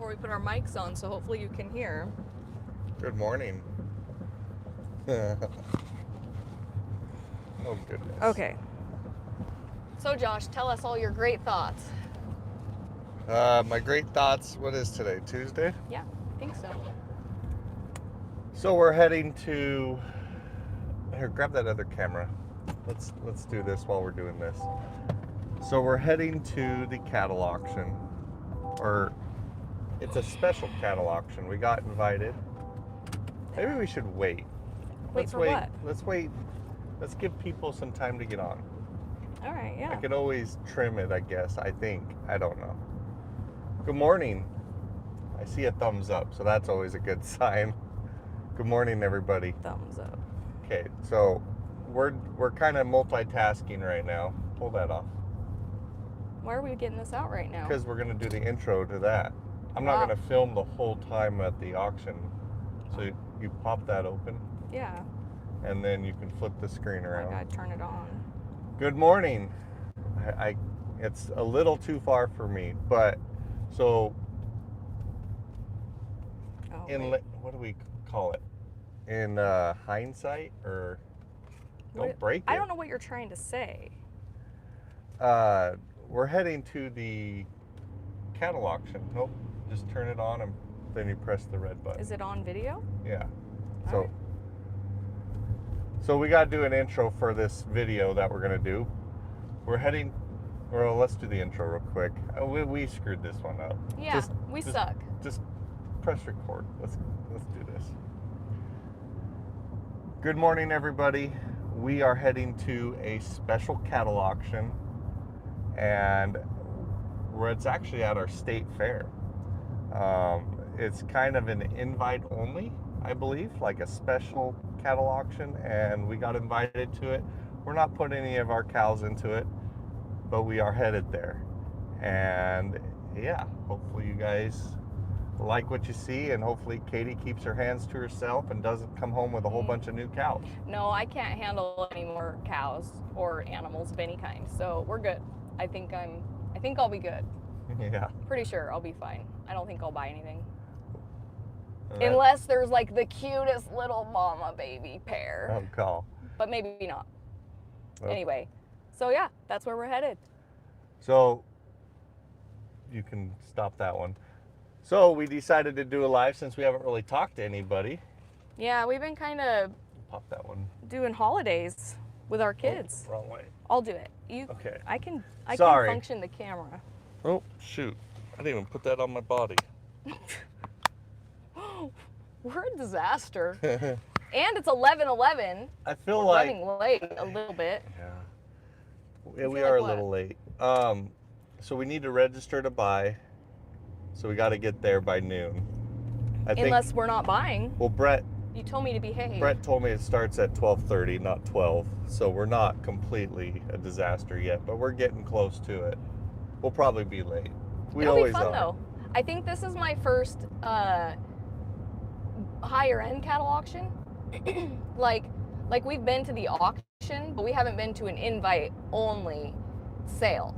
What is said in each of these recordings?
before we put our mics on, so hopefully you can hear. Good morning. Oh, goodness. Okay. So, Josh, tell us all your great thoughts. My great thoughts. What is today? Tuesday? Yeah, I think so. So we're heading to. Here, grab that other camera. Let's do this while we're doing this. So we're heading to the cattle auction, or it's a special cattle auction. We got invited. Maybe we should wait. Wait. What? Let's wait. Let's give people some time to get on. All right, I yeah. can always trim it, I guess. I think. I don't know. Good morning. I see a thumbs up, so that's always a good sign. Good morning, everybody. Thumbs up. Okay, so we're kind of multitasking right now. Pull that off. Why are we getting this out right now? Because we're going to do the intro to that. I'm not going to film the whole time at the auction. So you pop that open, Yeah. and then you can flip the screen around. I gotta turn it on. Good morning. It's a little too far for me, but so Oh, what do we call it? In hindsight, or don't break it. I don't know what you're trying to say. We're heading to the cattle auction. Nope, just turn it on and then you press the red button. Is it on video? Yeah. All right. So we got to do an intro for this video that we're going to do. We're heading, well, let's do the intro real quick. We screwed this one up. Yeah, we suck. Just press record. Let's do this. Good morning, everybody. We are heading to a special cattle auction, and it's actually at our state fair. It's kind of an invite only, I believe, like a special cattle auction, and we got invited to it. We're not putting any of our cows into it, but we are headed there. And yeah, hopefully you guys like what you see, and hopefully Katie keeps her hands to herself and doesn't come home with a whole bunch of new cows. No, I can't handle any more cows or animals of any kind, so we're good. I think I'll be good. Yeah. Pretty sure I'll be fine. I don't think I'll buy anything. Unless there's like the cutest little mama baby pair. Oh, call. But maybe not. Okay. Anyway, so yeah, that's where we're headed. So you can stop that one. So we decided to do a live since we haven't really talked to anybody. Yeah, we've been kind of Pop that one. doing holidays with our kids. Oh, wrong way. I'll do it. Okay. I can Sorry. function the camera. Oh, shoot. I didn't even put that on my body. We're a disaster. And it's 11:11. I feel We're like... running late a little bit. Yeah, we feel are like a little late. So we need to register to buy. So we got to get there by noon. Unless we're not buying. Well, You told me to behave. Brett told me it starts at 12:30, not 12. So we're not completely a disaster yet, but we're getting close to it. We'll probably be late. We It'll always be fun are. though. I think this is my first higher end cattle auction. like we've been to the auction, but we haven't been to an invite only sale.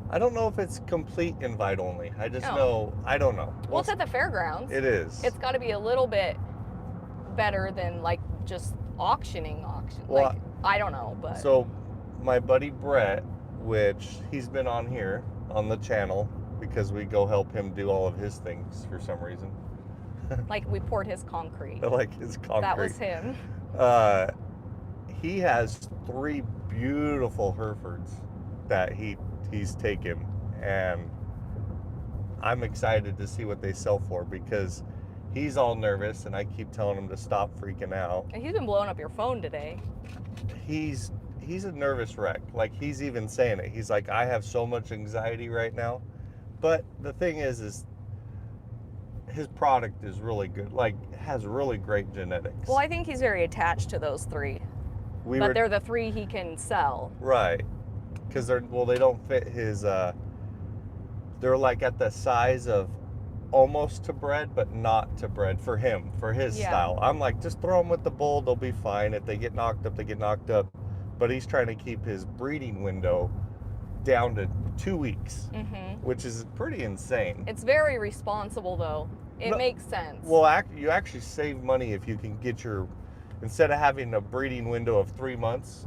I don't know if it's complete invite only. I just No. know, I don't know. Well, it's at the fairgrounds. It is. It's got to be a little bit better than like just auction. Well, like I don't know, but So my buddy Brett, which he's been on here on the channel because we go help him do all of his things for some reason. like we poured his concrete. I like his concrete. That was him. He has 3 beautiful Herefords that he's taken, and I'm excited to see what they sell for because he's all nervous and I keep telling him to stop freaking out. And he's been blowing up your phone today. He's a nervous wreck. Like, he's even saying it. He's like, I have so much anxiety right now. But the thing is his product is really good. Like, has really great genetics. Well, I think he's very attached to those 3. But they're the 3 he can sell. Right. Because they don't fit his, they're like at the size of almost to bred, but not to bred for him, for his style. I'm like, just throw them with the bull, they'll be fine. If they get knocked up, they get knocked up. But he's trying to keep his breeding window down to 2 weeks, which is pretty insane. It's very responsible, though. It makes sense. Well, you actually save money if you can get instead of having a breeding window of 3 months,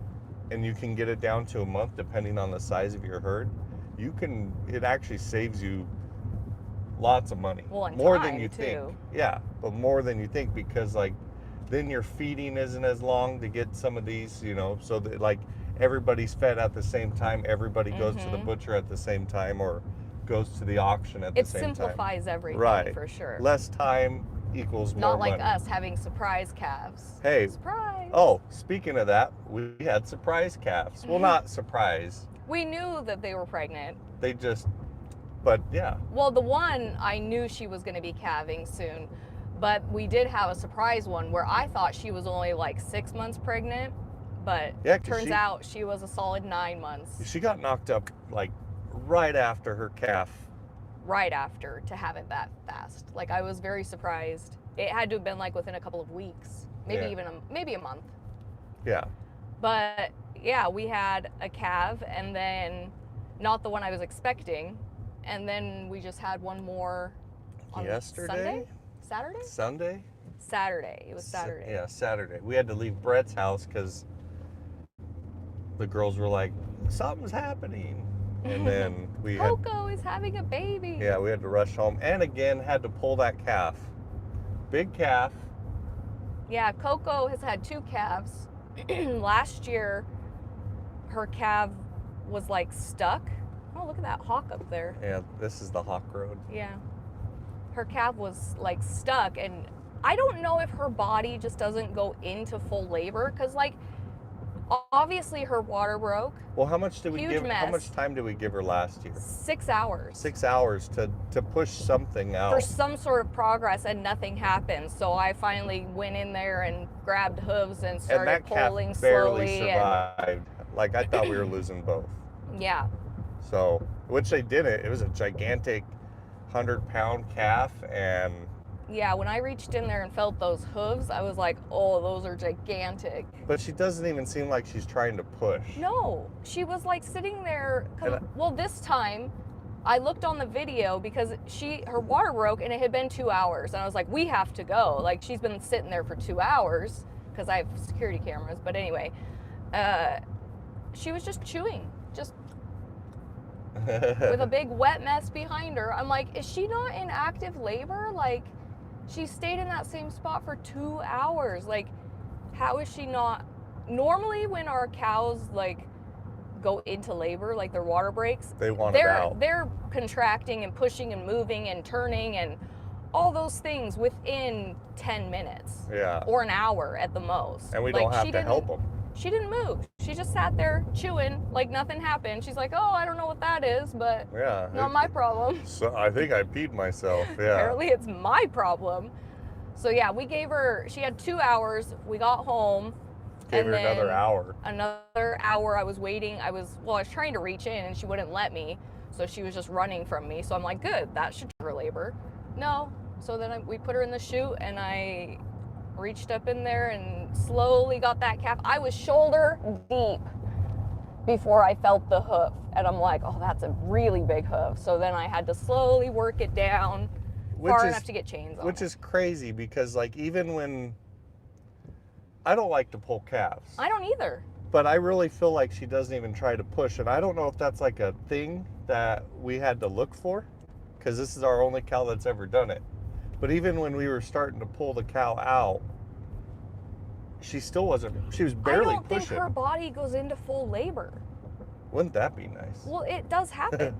and you can get it down to a month depending on the size of your herd. It actually saves you lots of money. Well, and more time, than you too. think. Yeah, but more than you think, because like then your feeding isn't as long to get some of these, so that like everybody's fed at the same time, everybody goes to the butcher at the same time, or goes to the auction at the same time. It simplifies everything, Right. for sure. Less time equals more Not like money. us having surprise calves. Hey. Surprise! Oh, speaking of that, we had surprise calves. Well, not surprise. We knew that they were pregnant. But yeah. Well, the one, I knew she was going to be calving soon, but we did have a surprise one where I thought she was only like 6 months pregnant, but Yeah, 'cause turns out she was a solid 9 months She got knocked up like right after her calf. right after to have it that fast. Like, I was very surprised. It had to have been like within a couple of weeks, maybe Yeah. even maybe a month. Yeah. But yeah, we had a calf, and then not the one I was expecting, and then we just had one more on Yesterday? Saturday? Sunday? Saturday. It was Saturday. Yeah, Saturday. We had to leave Brett's house because the girls were like, something's happening. And then we had, Coco is having a baby. yeah, we had to rush home. And again, had to pull that calf. Big calf. Yeah, Coco has had 2 calves. Last year, her calf was like stuck. Oh, look at that hawk up there. Yeah, this is the Hawk Road. Yeah. Her calf was like stuck, and I don't know if her body just doesn't go into full labor, because like obviously her water broke. Well, how much did we Huge give? How mess. much time did we give her last year? 6 hours. 6 hours to push something out. For some sort of progress, and nothing happened. So I finally went in there and grabbed hooves and and started that pulling calf barely slowly. survived. Like I thought we were losing both. Yeah. So, which they didn't. It was a gigantic 100-pound calf, and Yeah, when I reached in there and felt those hooves, I was like, oh, those are gigantic. but she doesn't even seem like she's trying to push. No, she was like sitting there. And Well, this time I looked on the video because her water broke and it had been 2 hours. And I was like, we have to go. Like, she's been sitting there for 2 hours because I have security cameras. But anyway, she was just chewing, just with a big wet mess behind her. I'm like, is she not in active labor? Like, she stayed in that same spot for 2 hours. Like, how is she not? Normally when our cows like go into labor, like their water breaks, They want it out. they're contracting and pushing and moving and turning and all those things within 10 minutes Yeah. or an hour at the most. And we Like, don't have she to didn't- help them. She didn't move. She just sat there chewing like nothing happened. She's like, oh, I don't know what that is, but Yeah. not my problem. So I think I peed myself. Yeah. Apparently it's my problem. So yeah, we gave her, she had 2 hours. We got home. Gave and her another then hour. Another hour I was waiting. I was trying to reach in and she wouldn't let me. So she was just running from me. So I'm like, good, that should trigger labor. No. So then we put her in the chute and I reached up in there and slowly got that calf. I was shoulder deep before I felt the hoof. And I'm like, oh, that's a really big hoof. So then I had to slowly work it down far enough to get chains on Which it. is crazy because like even when I don't like to pull calves. I don't either. But I really feel like she doesn't even try to push. And I don't know if that's like a thing that we had to look for, because this is our only cow that's ever done it. But even when we were starting to pull the cow out, she still wasn't, she was barely I don't pushing. think her body goes into full labor. Wouldn't that be nice? Well, it does happen.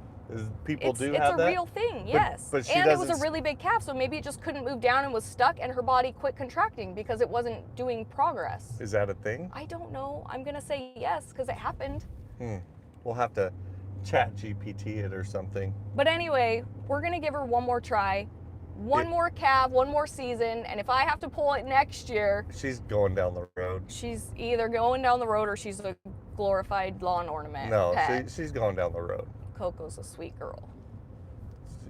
People it's do it's have a that? real thing, yes. but she and it was a doesn't really big calf, so maybe it just couldn't move down and was stuck, and her body quit contracting because it wasn't doing progress. Is that a thing? I don't know. I'm going to say yes because it happened. We'll have to chat GPT it or something. But anyway, we're going to give her one more try. One more calf, one more season, and if I have to pull it next year, She's going down the road. she's either going down the road or she's a glorified lawn ornament No, pet. she's going down the road. Coco's a sweet girl.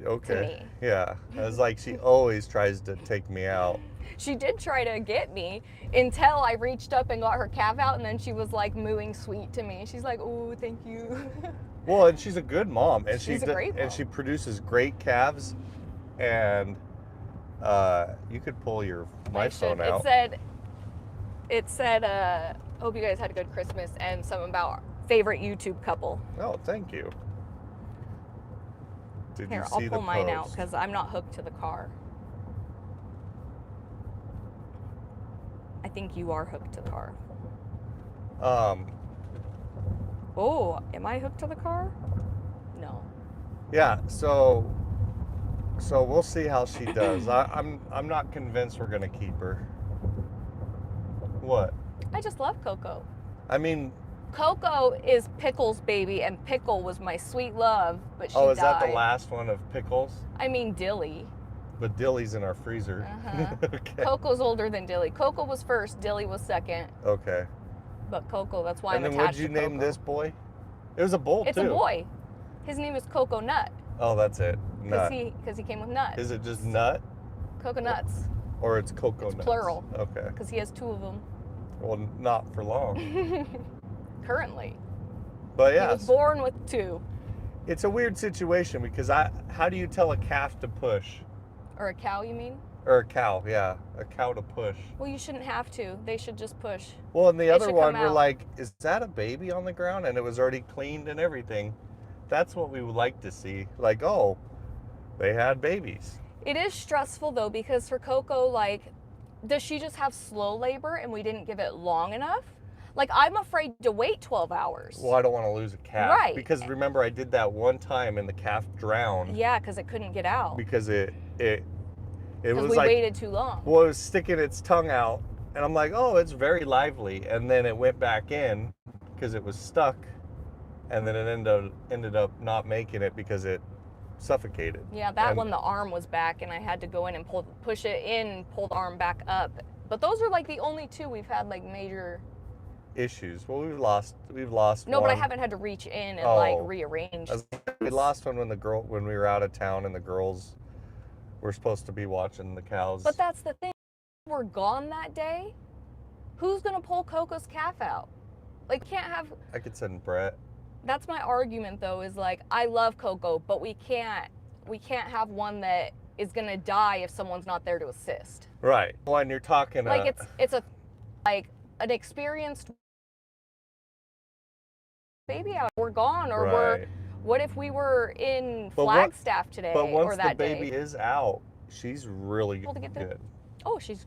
Okay. me. Yeah. It's like she always tries to take me out. She did try to get me until I reached up and got her calf out, and then she was like mooing sweet to me. She's like, "Oh, thank you." Well, and she's a good mom, and She's a great and mom. she produces great calves, and you could pull my phone out. It said, hope you guys had a good Christmas, and something about favorite YouTube couple. Oh, thank you. Did Here, you I'll see pull the mine out post? because I'm not hooked to the car. I think you are hooked to the car. Oh, am I hooked to the car? No. Yeah. So we'll see how she does. I'm not convinced we're gonna keep her. What? I just love Coco. I mean, Coco is Pickle's baby, and Pickle was my sweet love, but she died. oh, is that the last one of Pickles? I mean, Dilly. But Dilly's in our freezer. Uh-huh. Okay. Coco's older than Dilly. Coco was first, Dilly was second. Okay. But Coco, that's why I'm And then attached what'd you to name Coco. this boy? It was a bull, It's too. a boy. His name is Coco Nut. Oh, that's it. Nut. Because he came with nuts. Is it just nut? Coco Nuts. Or it's cocoa It's nuts? plural. Okay. Because he has two of them. Well, not for long. Currently. But He yeah, was born with two. it's a weird situation because how do you tell a calf to push? Or a cow, you mean? Or a cow, yeah. A cow to push. Well, you shouldn't have to. They should just push. Well, and the other should one, come we're out. like, is that a baby on the ground? And it was already cleaned and everything. That's what we would like to see. Like, oh, they had babies. It is stressful, though, because for Coco, like, does she just have slow labor and we didn't give it long enough? Like, I'm afraid to wait 12 hours. Well, I don't want to lose a calf. Right. Because remember, I did that one time and the calf drowned. Yeah, because it couldn't get out. Because it Because was we like, waited too long. well, it was sticking its tongue out. And I'm like, oh, it's very lively. And then it went back in because it was stuck. And then it ended up not making it because it suffocated. Yeah, that And- one, the arm was back, and I had to go in and push it in, pull the arm back up. But those are like the only two we've had like major. Issues. Well, we've lost No, one. but I haven't had to reach in and like Oh. rearrange. We lost one when we were out of town and the girls were supposed to be watching the cows. But that's the thing. We're gone that day. Who's gonna pull Coco's calf out? Like, can't have. I could send Brett. That's my argument, though. Is like, I love Coco, but we can't have one that is gonna die if someone's not there to assist. Right. Well, and you're talking Like it's an experienced baby out. We're gone, or right. what if we were in But Flagstaff today But once or that the baby day? is out, she's really Able to get there? good. Oh, she's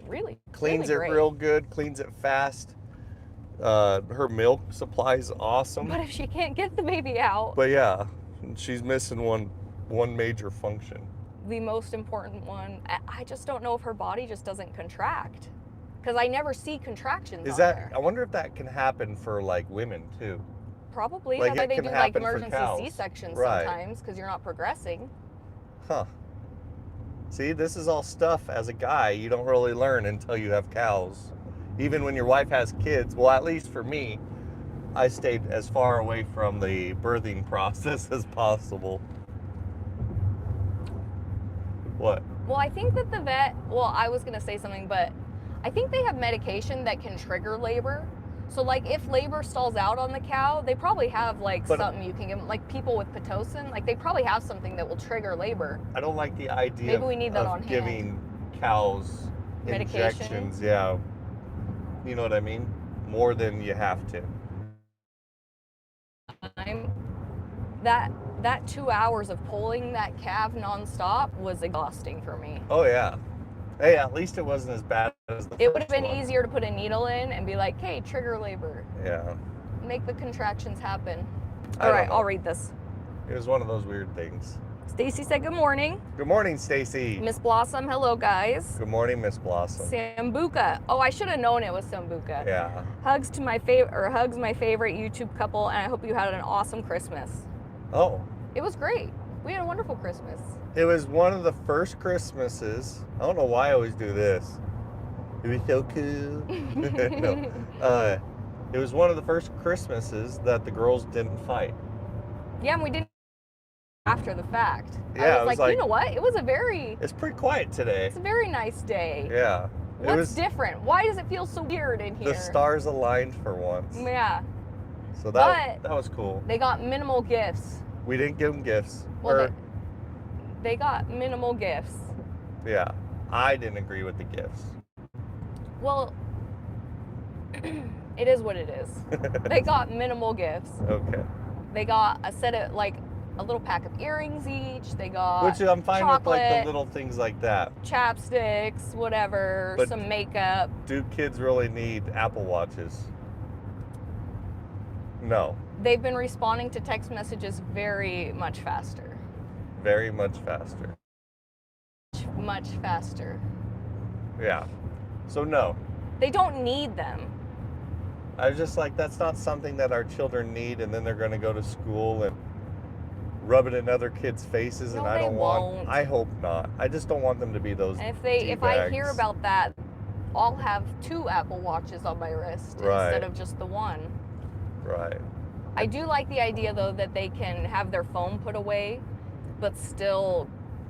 really Cleans really it great. real good, cleans it fast. Her milk supply is awesome. But if she can't get the baby out, But yeah, she's missing one major function. the most important one, I just don't know if her body just doesn't contract. Because I never see contractions Is on that? there. I wonder if that can happen for like women too. Probably. like, That's why it they can do like happen for emergency cows. C-sections Right. sometimes because you're not progressing. Huh. See, this is all stuff as a guy you don't really learn until you have cows. Even when your wife has kids, well, at least for me, I stayed as far away from the birthing process as possible. What? Well, I think that the vet, I was going to say something, but I think they have medication that can trigger labor. So, like, if labor stalls out on the cow, they probably have, like, But- something you can give them. Like, people with Pitocin, like, they probably have something that will trigger labor. I don't like the idea Maybe we need that of on hand. giving cows Medication? injections. Yeah. You know what I mean? More than you have to. That 2 hours of pulling that calf nonstop was exhausting for me. Oh, yeah. Hey, at least it wasn't as bad as the It would have first been one. easier to put a needle in and be like, hey, trigger labor. Yeah. Make the contractions happen. I All don't right, know. I'll read this. It was one of those weird things. Stacy said good morning. Good morning, Stacy. Miss Blossom, hello guys. Good morning, Miss Blossom. Sambuca. Oh, I should have known it was Sambuca. Yeah. Hugs my favorite YouTube couple, and I hope you had an awesome Christmas. Oh, It was great. We had a wonderful Christmas. it was one of the first Christmases. I don't know why I always do this. It was so cool. No. It was one of the first Christmases that the girls didn't fight. Yeah, and we didn't after the fact. Yeah, I it was was like, you like- know what? It was a very today. It's a very nice day. Yeah. What's different? Why does it feel so weird in here? The stars aligned for once. Yeah. So that was cool. They got minimal gifts. We didn't give them gifts. Well, they got minimal gifts. Yeah, I didn't agree with the gifts. Well, it is what it is. They got minimal gifts. Okay. They got a set of, like, a little pack of earrings each. They got Which I'm fine chocolate, with, like the little things like that. chapsticks, whatever, But some makeup. Do kids really need Apple Watches? No. They've been responding to text messages very much faster. Very much faster. Much faster. Yeah. So no. They don't need them. I was just like, that's not something that our children need, and then they're going to go to school and rub it in other kids' faces, and No, I they don't won't. want. I hope not. I just don't want them to be those. And if I hear D-bags. about that, I'll have 2 Apple Watches on my wrist Right. instead of just the one. Right. I do like the idea, though, that they can have their phone put away, but still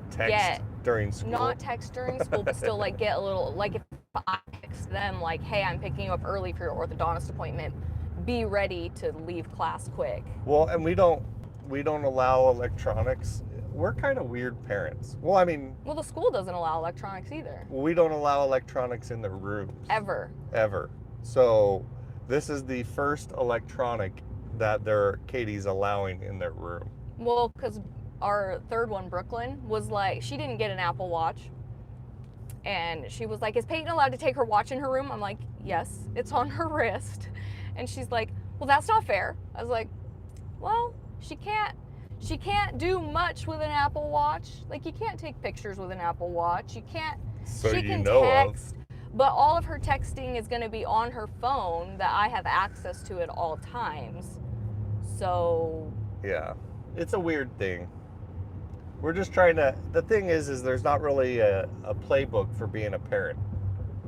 Text during school. not text during school, but still like get a little, like if I text them like, hey, I'm picking you up early for your orthodontist appointment, be ready to leave class quick. Well, and we don't allow electronics. We're kind of weird parents. Well, I mean, Well, the school doesn't allow electronics either. we don't allow electronics in the rooms. Ever. So this is the first electronic that Katie's allowing in their room. Well, because our third one, Brooklyn, was like, she didn't get an Apple Watch. And she was like, is Peyton allowed to take her watch in her room? I'm like, yes, it's on her wrist. And she's like, well, that's not fair. I was like, well, she can't do much with an Apple Watch. Like, you can't take pictures with an Apple Watch. You can't, So she you can know text, but all of her texting is going to be on her phone that I have access to at all times. So, Yeah, it's a weird thing. We're just trying to. The thing is there's not really a playbook for being a parent,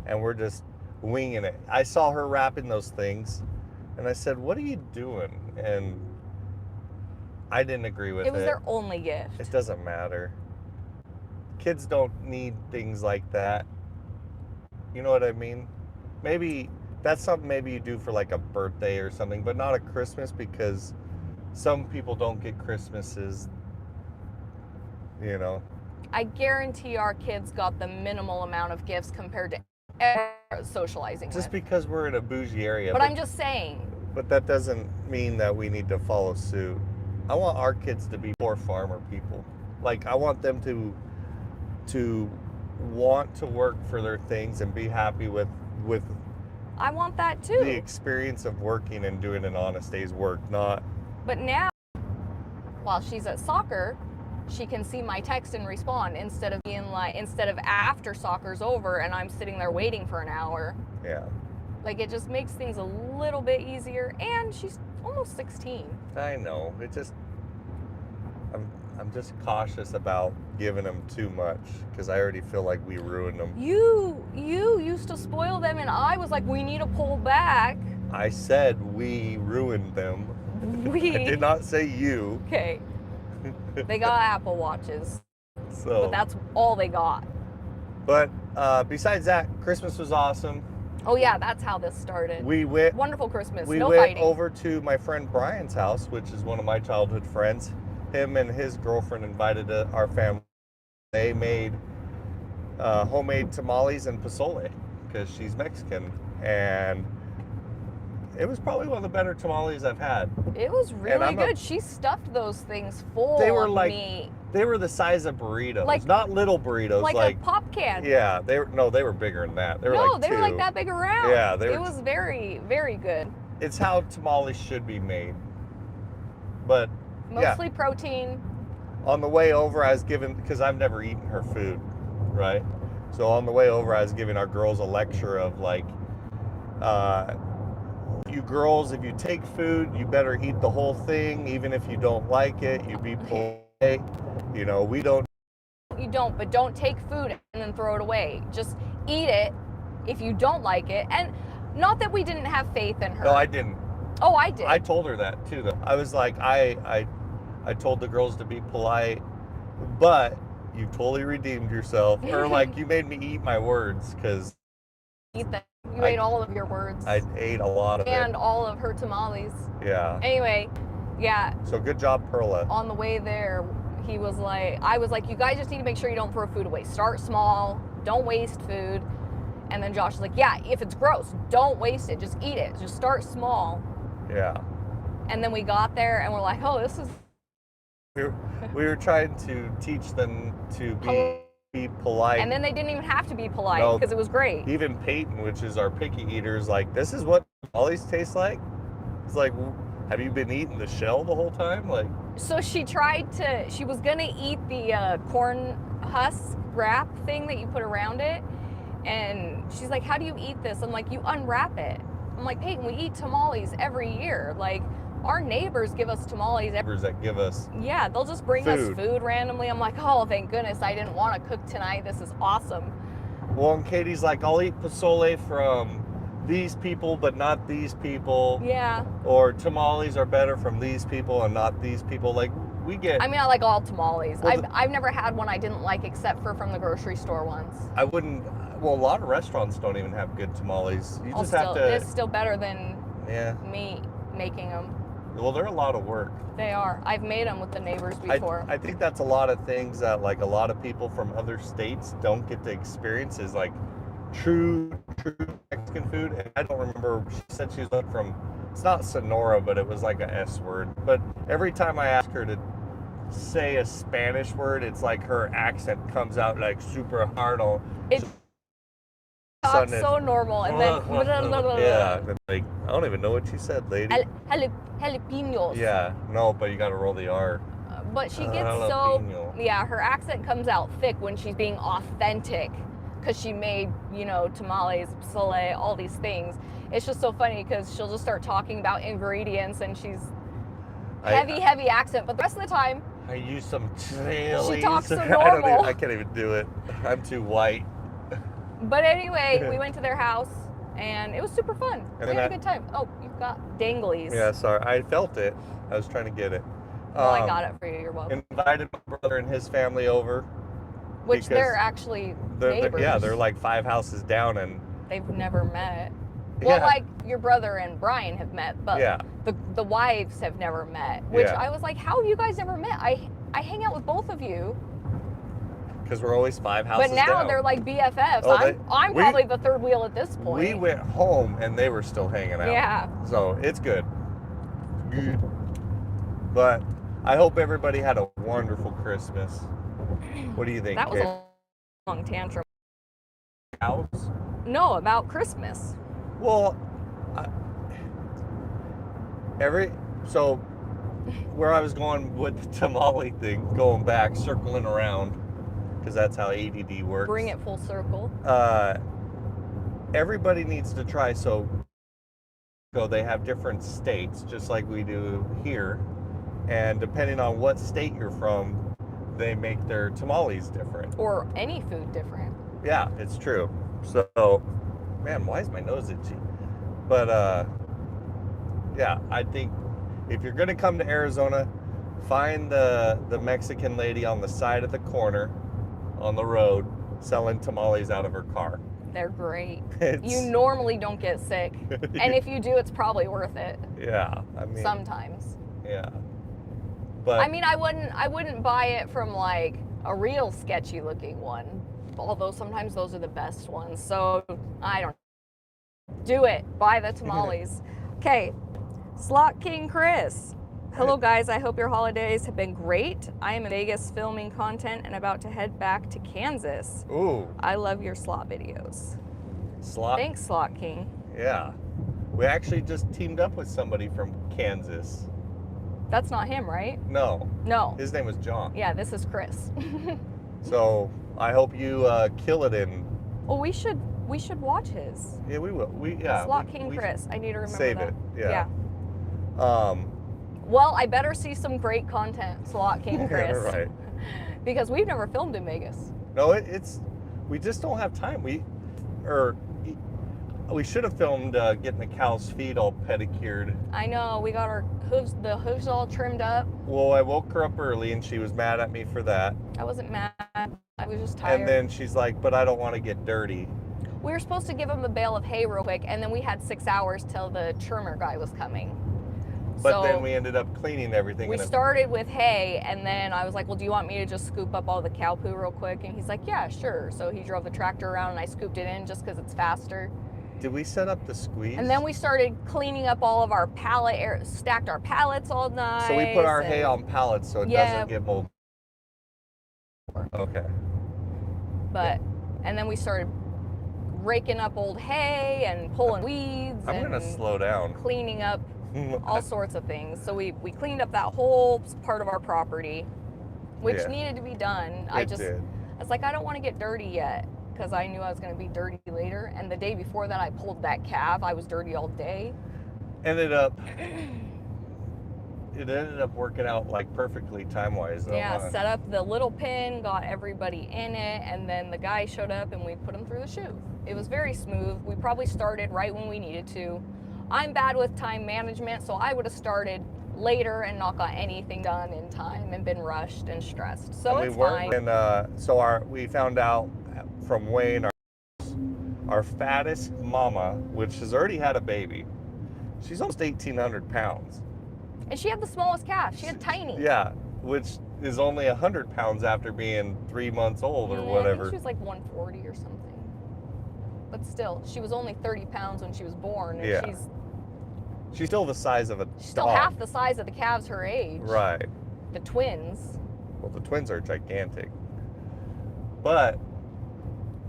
and we're just winging it. I saw her wrapping those things, and I said, "What are you doing?" And I didn't agree with it. it was their only gift. It doesn't matter. Kids don't need things like that. You know what I mean? Maybe that's something maybe you do for like a birthday or something, but not a Christmas, because some people don't get Christmases, you know. I guarantee our kids got the minimal amount of gifts compared to ever socializing Just with. because we're in a bougie area. But I'm just saying. But that doesn't mean that we need to follow suit. I want our kids to be poor farmer people. Like, I want them to want to work for their things and be happy with I want that the too. experience of working and doing an honest day's work, not But now, while she's at soccer, she can see my text and respond instead of after soccer's over and I'm sitting there waiting for an hour. yeah. Like, it just makes things a little bit easier. And she's almost 16. I know. It just I'm just cautious about giving them too much, because I already feel like we ruined them. You used to spoil them, and I was like, we need to pull back. I said we ruined them. We I did not say you. Okay. They got Apple Watches, So, but that's all they got. but besides that, Christmas was awesome. Oh yeah, that's how this started. We went Wonderful Christmas. we No went fighting. over to my friend Brian's house, which is one of my childhood friends. Him and his girlfriend invited our family. They made homemade tamales and pozole, because she's Mexican, and it was probably one of the better tamales I've had. It was really I'm a- good. She stuffed those things full They were of like meat, They were the size of burritos, Like- not little burritos. like Like, a pop can. yeah, they were bigger than that. They were No, like they were like two. that big around. Yeah, they It were- was very, very good. It's how tamales should be made. But Mostly protein. on the way over, I was giving, because I've never eaten her food, right? So on the way over, I was giving our girls a lecture of like, you girls, if you take food, you better eat the whole thing, even if you don't like it. You be polite. You know, we don't. You don't, but don't take food and then throw it away. Just eat it if you don't like it. And not that we didn't have faith in her. No, I didn't. Oh, I did. I told her that too, though. I was like, I told the girls to be polite, but you totally redeemed yourself. Or like, you made me eat my words, because eat them. You ate all of your words. I ate a lot of and it. all of her tamales. Yeah. Anyway, yeah. So good job, Perla. On the way there, I was like, you guys just need to make sure you don't throw food away. Start small. Don't waste food. And then Josh was like, yeah, if it's gross, don't waste it. Just eat it. Just start small. Yeah. And then we got there and we're like, oh, this is... We were trying to teach them to be polite. And then they didn't even have to be polite because it was great. Even Peyton, which is our picky eater, is like, this is what tamales taste like? It's like, have you been eating the shell the whole time? Like, so she was going to eat the corn husk wrap thing that you put around it. And she's like, how do you eat this? I'm like, you unwrap it. I'm like, Peyton, we eat tamales every year. Like, our neighbors give us tamales. That give us Yeah, they'll just bring us food randomly. I'm like, oh, thank goodness I didn't want to cook tonight. This is awesome. Well, and Katie's like, I'll eat pozole from these people, but not these people. Yeah. Or tamales are better from these people and not these people. Like, we get... I mean, I like all tamales. Well, I've never had one I didn't like except for from the grocery store ones. I wouldn't... Well, a lot of restaurants don't even have good tamales. You just have to... It's still better than me making them. Well, they're a lot of work. They are. I've made them with the neighbors before. I think that's a lot of things that, like, a lot of people from other states don't get to experience is, like, true Mexican food. And I don't remember, she said she was like from, it's not Sonora, but it was like a S word. But every time I ask her to say a Spanish word, it's like her accent comes out, like, super hard on... It talks so normal, and then... yeah, like, I don't even know what she said, lady. Jalapenos. Yeah, no, but you gotta roll the R. But she gets so... Yeah, her accent comes out thick when she's being authentic, because she made, you know, tamales, pozole, all these things. It's just so funny, because she'll just start talking about ingredients, and she's... Heavy accent, but the rest of the time... I use some chilies. She talks so normal. I can't even do it. I'm too white. But anyway, we went to their house, and it was super fun. We had a good time. Oh, you've got danglies. Yeah, sorry. I felt it. I was trying to get it. Well, I got it for you. You're welcome. Invited my brother and his family over. Which they're actually neighbors. Yeah, they're like 5 houses down, and... They've never met. Well, like, your brother and Brian have met, but the wives have never met. Which I was like, how have you guys never met? I hang out with both of you. Because we're always 5 houses down. But now they're like BFFs. I'm probably the third wheel at this point. We went home, and they were still hanging out. Yeah. So, it's good. Good. But I hope everybody had a wonderful Christmas. What do you think, That was Kate? a long tantrum. House? No, about Christmas. Well, so where I was going with the tamale thing, going back, circling around, because that's how ADD works. Bring it full circle. Everybody needs to try. So they have different states, just like we do here, and depending on what state you're from, they make their tamales different. Or any food different. Yeah, it's true. So, man, why is my nose itchy? But, yeah, I think if you're going to come to Arizona, find the Mexican lady on the side of the corner on the road selling tamales out of her car. They're great. You normally don't get sick. And if you do, it's probably worth it. Yeah, I mean... Sometimes. Yeah. But... I mean, I wouldn't buy it from, like, a real sketchy looking one. Although sometimes those are the best ones. So, I don't do it. Buy the tamales. Okay. Slot King Chris. Hello, guys. I hope your holidays have been great. I am in Vegas filming content and about to head back to Kansas. Ooh. I love your slot videos. Slot? Thanks, Slot King. Yeah. We actually just teamed up with somebody from Kansas. That's not him, right? No. No. His name was John. Yeah, this is Chris. So I hope you kill it in. Well, we should watch his. Yeah, we will. Slot King Chris. I need to remember save that. it. Yeah. Well, I better see some great content, Slot King Chris. Right. Because we've never filmed in Vegas. No, we just don't have time. We should have filmed getting the cow's feet all pedicured. I know, we got the hooves all trimmed up. Well, I woke her up early and she was mad at me for that. I wasn't mad. I was just tired. And then she's like, but I don't want to get dirty. We were supposed to give him a bale of hay real quick, and then we had 6 hours till the trimmer guy was coming. But So then we ended up cleaning everything. we started with hay, and then I was like, well, do you want me to just scoop up all the cow poo real quick? And he's like, yeah, sure. So he drove the tractor around, and I scooped it in just because it's faster. Did we set up the squeeze? And then we started cleaning up all of our stacked our pallets all night. So we put our hay on pallets so it doesn't get mold. Okay. But, and then we started raking up old hay and pulling weeds. I'm going to slow down. Cleaning up all sorts of things. So we cleaned up that whole part of our property, which needed to be done. I was like, I don't want to get dirty yet, because I knew I was going to be dirty later. And the day before that, I pulled that calf. I was dirty all day. It ended up working out like perfectly time-wise. Though, yeah, set up the little pen, got everybody in it, and then the guy showed up and we put him through the chute. It was very smooth. We probably started right when we needed to. I'm bad with time management, so I would have started later and not got anything done in time and been rushed and stressed. So it's fine. And so we found out from Wayne, our fattest mama, which has already had a baby, she's almost 1,800 pounds. And she had the smallest calf. She had tiny. Yeah, which is only 100 pounds after being 3 months old or whatever. I think she was like 140 or something. But still, she was only 30 pounds when she was born. And she's still the size of a She's still half the size of the calves her age. Right. The twins. Well, the twins are gigantic. But,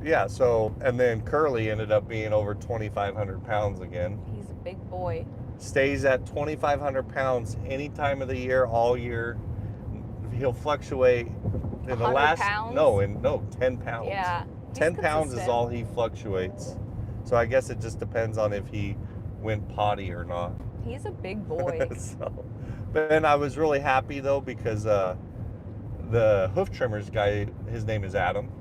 yeah, so, and then Curly ended up being over 2,500 pounds again. He's a big boy. Stays at 2,500 pounds any time of the year, all year. He'll fluctuate in the last pounds? No, 10 pounds. Yeah. 10 pounds is all he fluctuates. So I guess it just depends on if he went potty or not. He's a big boy. But then I was really happy though, because the hoof trimmers guy, his name is Adam,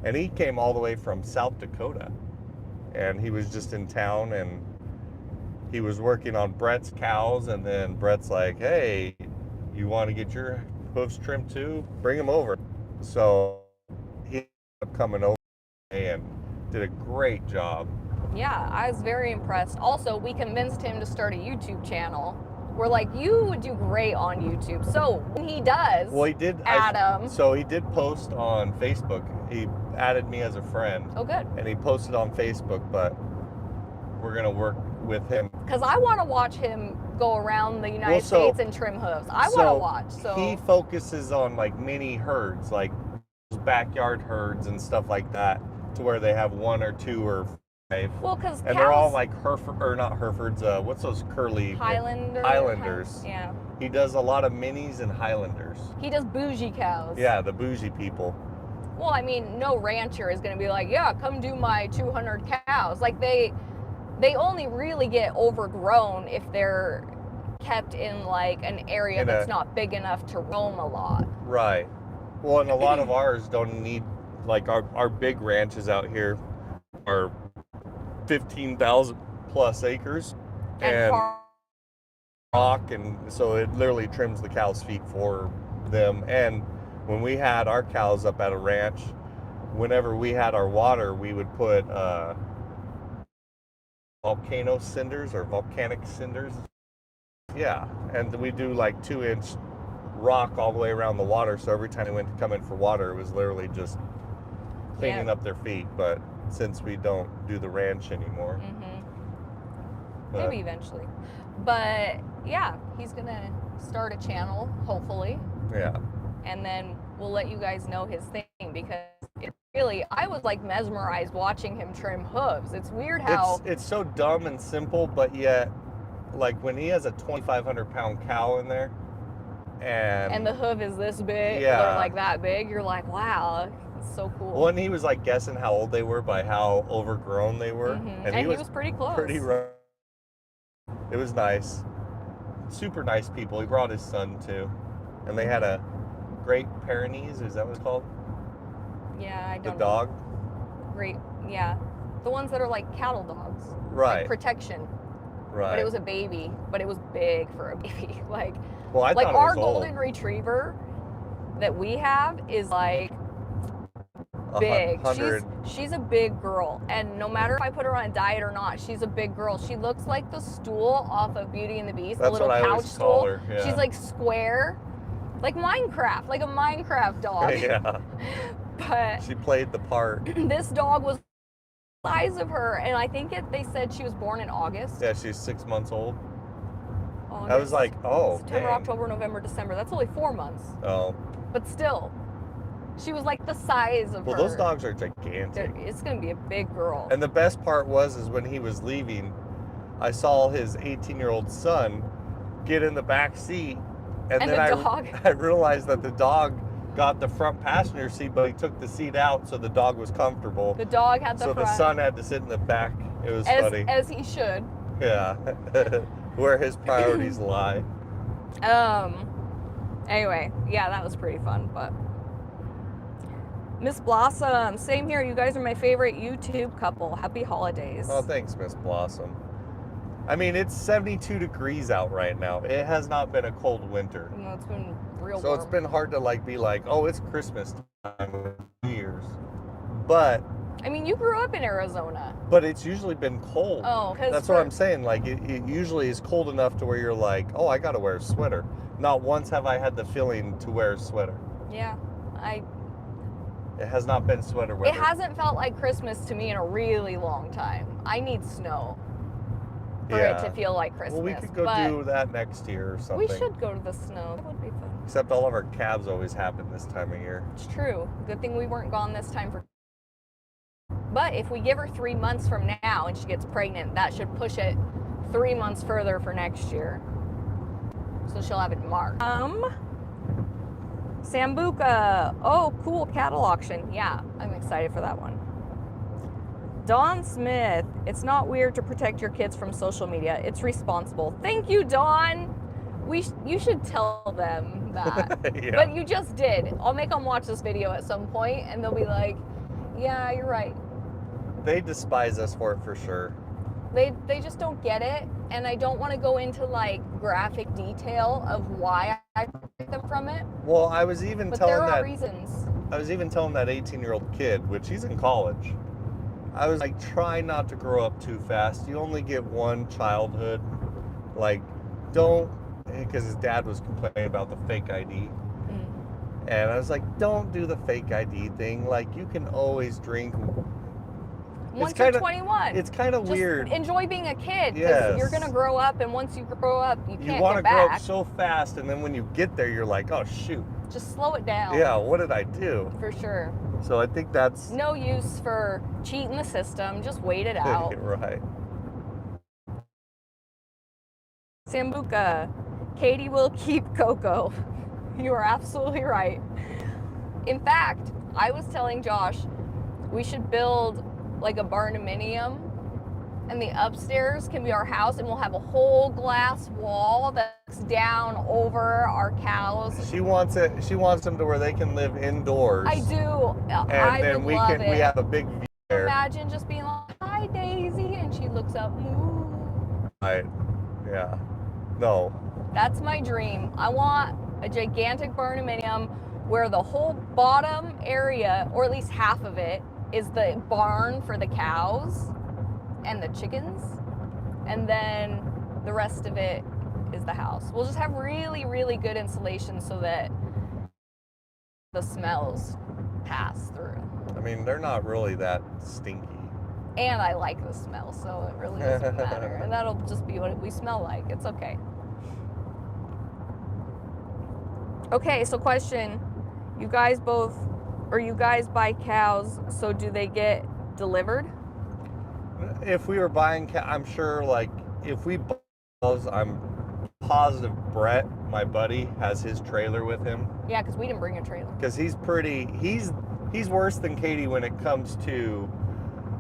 and he came all the way from South Dakota, and he was just in town, and he was working on Brett's cows, and then Brett's like, hey, you want to get your hoofs trimmed too? Bring them over. So he ended up coming over and did a great job. Yeah, I was very impressed. Also, we convinced him to start a YouTube channel. We're like, you would do great on YouTube. So when he does, well, he did. Adam. So he did post on Facebook. He added me as a friend. Oh, good. And he posted on Facebook, but we're gonna work with him. Because I want to watch him go around the United States and trim hooves. I want to watch. So he focuses on like mini herds, like backyard herds and stuff like that, to where they have 1 or 2 or 5. Well, because and they're all like not Herefords. What's those curly Highlanders? Yeah. He does a lot of minis and Highlanders. He does bougie cows. Yeah, the bougie people. Well, I mean, no rancher is going to be like, yeah, come do my 200 cows. Like they only really get overgrown if they're kept in like an area that's not big enough to roam a lot. Right. Well, and a lot of ours don't need, like our big ranches out here are 15,000 plus acres and rock, and so it literally trims the cow's feet for them. And when we had our cows up at a ranch, whenever we had our water, we would put volcanic cinders. Yeah, and we do like 2-inch rock all the way around the water, so every time they went to come in for water, it was literally just cleaning up their feet. But since we don't do the ranch anymore, maybe eventually. But yeah, he's gonna start a channel, hopefully. Yeah. And then we'll let you guys know his thing, because it really, I was like mesmerized watching him trim hooves. It's weird how it's so dumb and simple, but yet, like when he has a 2,500 pound cow in there, and the hoof is this big, or like that big, you're like, wow, it's so cool. Well, and he was like guessing how old they were by how overgrown they were, and he was pretty close. Pretty rough. It was nice. Super nice people. He brought his son too, and they had a Great Pyrenees. Is that what it's called? Yeah, I don't know. The dog. Great, yeah, the ones that are like cattle dogs. Right. Like protection. Right. But it was a baby, but it was big for a baby. Like, well, I like thought it our was golden old. retriever that we have is like big. 100. She's a big girl, and no matter if I put her on a diet or not, she's a big girl. She looks like the stool off of Beauty and the Beast, That's the little what I couch always stool. call her, yeah. She's like square, like Minecraft, like a Minecraft dog. Yeah. But She played the part. this dog was the size of her, and I think they said she was born in August. Yeah, she's 6 months old. August, I was like, oh, September, dang. October, November, December. That's only 4 months. Oh. But still, she was like the size of Well, her. those dogs are gigantic. It's gonna be a big girl. And the best part was when he was leaving, I saw his 18-year-old son get in the back seat, and And then the dog. I realized that the dog got the front passenger seat, but he took the seat out so the dog was comfortable. The dog had the So front. the son had to sit in the back. It was funny. As he should. Yeah. Where his priorities lie. Anyway, yeah, that was pretty fun, but Miss Blossom, same here. You guys are my favorite YouTube couple. Happy holidays. Oh, thanks, Miss Blossom. I mean, it's 72 degrees out right now. It has not been a cold winter. You know, it's been real So warm. it's been hard to be like, oh, it's Christmas time with New Year's. But I mean, you grew up in Arizona. it's usually been cold. Oh, because That's what I'm saying. Like, it usually is cold enough to where you're like, oh, I got to wear a sweater. Not once have I had the feeling to wear a sweater. Yeah, It has not been sweater weather. it hasn't felt like Christmas to me in a really long time. I need snow for it to feel like Christmas. Well, we could go but do that next year or something. we should go to the snow. That would be fun. Except all of our calves always happen this time of year. It's true. Good thing we weren't gone this time for. But if we give her 3 months from now and she gets pregnant, that should push it 3 months further for next year. So she'll have it in March. Sambuca. Oh, cool cattle auction. Yeah, I'm excited for that one. Dawn Smith. It's not weird to protect your kids from social media. It's responsible. Thank you, Dawn. You should tell them that. Yeah. But you just did. I'll make them watch this video at some point and they'll be like, yeah, you're right. They despise us for it for sure. They just don't get it, and I don't want to go into like graphic detail of why I protect them from it. Well, I was even But telling there are that reasons. I was even telling that 18-year-old kid, which he's in college. I was like, try not to grow up too fast. You only get one childhood. Like, don't, because his dad was complaining about the fake ID. And I was like, don't do the fake ID thing. Like, you can always drink. Once you're 21. It's kind of just weird. enjoy being a kid, because Yes. you're going to grow up, and once you grow up, you can't You want to get grow back. up so fast, and then when you get there, you're like, oh, shoot. Just slow it down. Yeah, what did I do? For sure. So I think that's No use for cheating the system. Just wait it out. right. Sambuca, Katie will keep Coco. You are absolutely right. In fact, I was telling Josh we should build like a barnuminium, and the upstairs can be our house, and we'll have a whole glass wall that's down over our cows. She wants it. She wants them to where they can live indoors. I do. And I then would love it. we have a big view there. Imagine just being like, "Hi, Daisy," and she looks up. Ooh. Right. Yeah. No. That's my dream. I want a gigantic barnuminium where the whole bottom area, or at least half of it, is the barn for the cows and the chickens, and then the rest of it is the house. We'll just have really, really good insulation so that the smells pass through. I mean, they're not really that stinky. And I like the smell, so it really doesn't matter. And that'll just be what we smell like. It's okay. Okay, so question. You guys buy cows, so do they get delivered? If we were buying, I'm sure, like, if we bought those, I'm positive Brett, my buddy, has his trailer with him. Yeah, because we didn't bring a trailer. Because he's worse than Katie when it comes to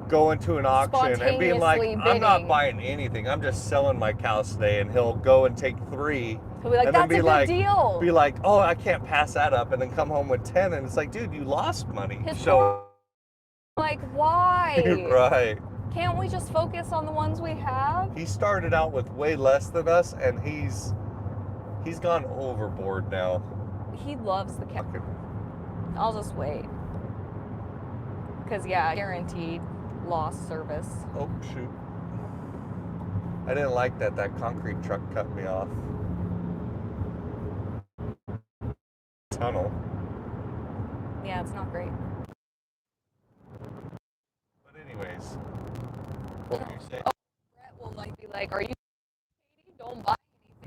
going to an auction and being like, Spontaneously I'm not bidding. buying anything. I'm just selling my cows today. And he'll go and take 3. He'll be like, And then that's be a good like- deal. Be like, oh, I can't pass that up. And then come home with 10. And it's like, dude, you lost money. His So, like, why? right. Can't we just focus on the ones we have? He started out with way less than us, and he's gone overboard now. He loves the cow. I'll just wait. Because, yeah, guaranteed lost service. Oh, shoot. I didn't like that. That concrete truck cut me off. Tunnel. Yeah, it's not great. But anyways, what were you saying? Brett will like be like, "Are you Katie? Don't buy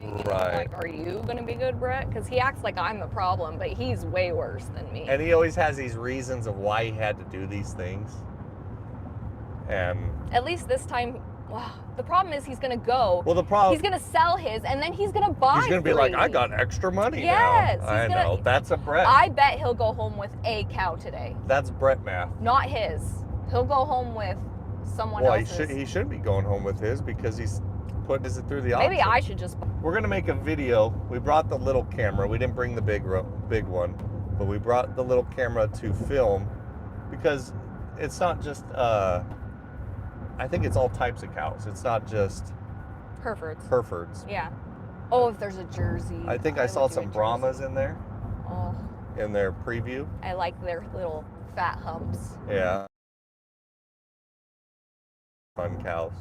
anything." And I'm Right. like, "Are you gonna be good, Brett?" Because he acts like I'm the problem, but he's way worse than me. And he always has these reasons of why he had to do these things. And At least this time, the problem is he's gonna go. well, the problem He's gonna sell his, and then he's gonna buy. he's gonna be like, 3. I got extra money Yes, now. he's I gonna- know. That's a Brett. I bet he'll go home with a cow today. That's Brett math. Not his. He'll go home with someone Well, else's. he shouldn't be going home with his because he's putting it through the auction. Maybe I should just. We're gonna make a video. We brought the little camera. We didn't bring the big one, but we brought the little camera to film because it's not just. I think it's all types of cows. It's not just Herefords. Herefords. Yeah. Oh, if there's a Jersey. I think I saw would do a some Brahmas Jersey. in there Oh, in their preview. I like their little fat humps. Yeah. Fun cows.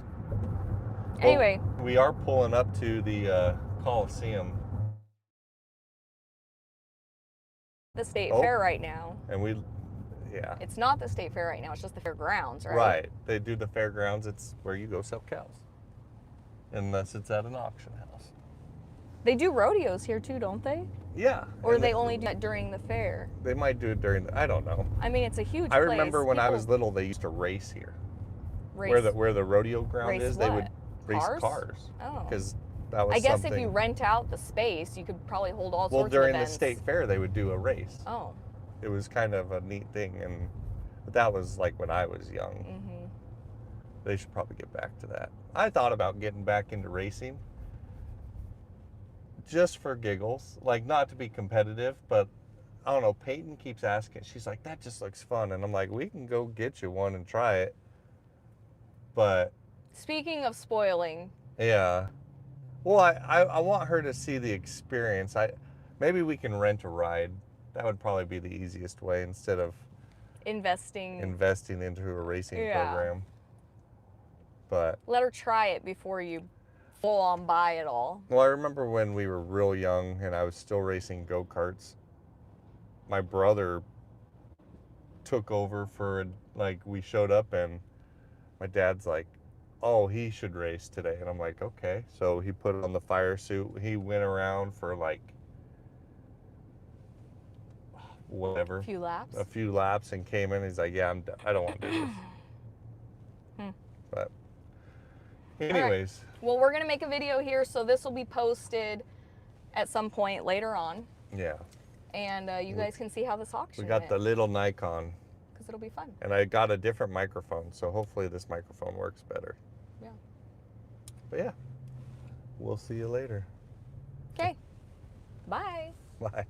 Anyway, Well, we are pulling up to the Coliseum, the state Oh. fair right now. and yeah. It's not the state fair right now. It's just the fairgrounds, right? Right. They do the fairgrounds. It's where you go sell cows. Unless it's at an auction house. They do rodeos here too, don't they? Yeah. Or and they only do that during the fair. They might do it during I don't know. I mean, it's a huge I place. remember when I People was little they used to race here. race. Where the rodeo ground race is, they would what? race Cars? cars. Oh. Because that was I guess something. if you rent out the space, you could probably hold all well, sorts during of the events. state fair they would do a race. Oh. It was kind of a neat thing, but that was like when I was young. Mm-hmm. They should probably get back to that. I thought about getting back into racing just for giggles, like not to be competitive, but I don't know. Peyton keeps asking. She's like, that just looks fun. And I'm like, we can go get you one and try it. But Speaking of spoiling, yeah. Well, I want her to see the experience. Maybe we can rent a ride. That would probably be the easiest way instead of investing. investing into a racing program. But Let her try it before you full on buy it all. well, I remember when we were real young and I was still racing go-karts. My brother took over for we showed up and my dad's like, "Oh, he should race today." And I'm like, "Okay." So he put on the fire suit. He went around for whatever, A few laps. a few laps and came in. He's like, "Yeah, I'm done. I don't want to do this." But anyways, Well, we're going to make a video here, so this will be posted at some point later on. yeah, And you guys can see how this auction we got the went, little Nikon. because it'll be fun. And I got a different microphone, so hopefully this microphone works better. Yeah. But yeah, we'll see you later. Okay. Bye. Bye.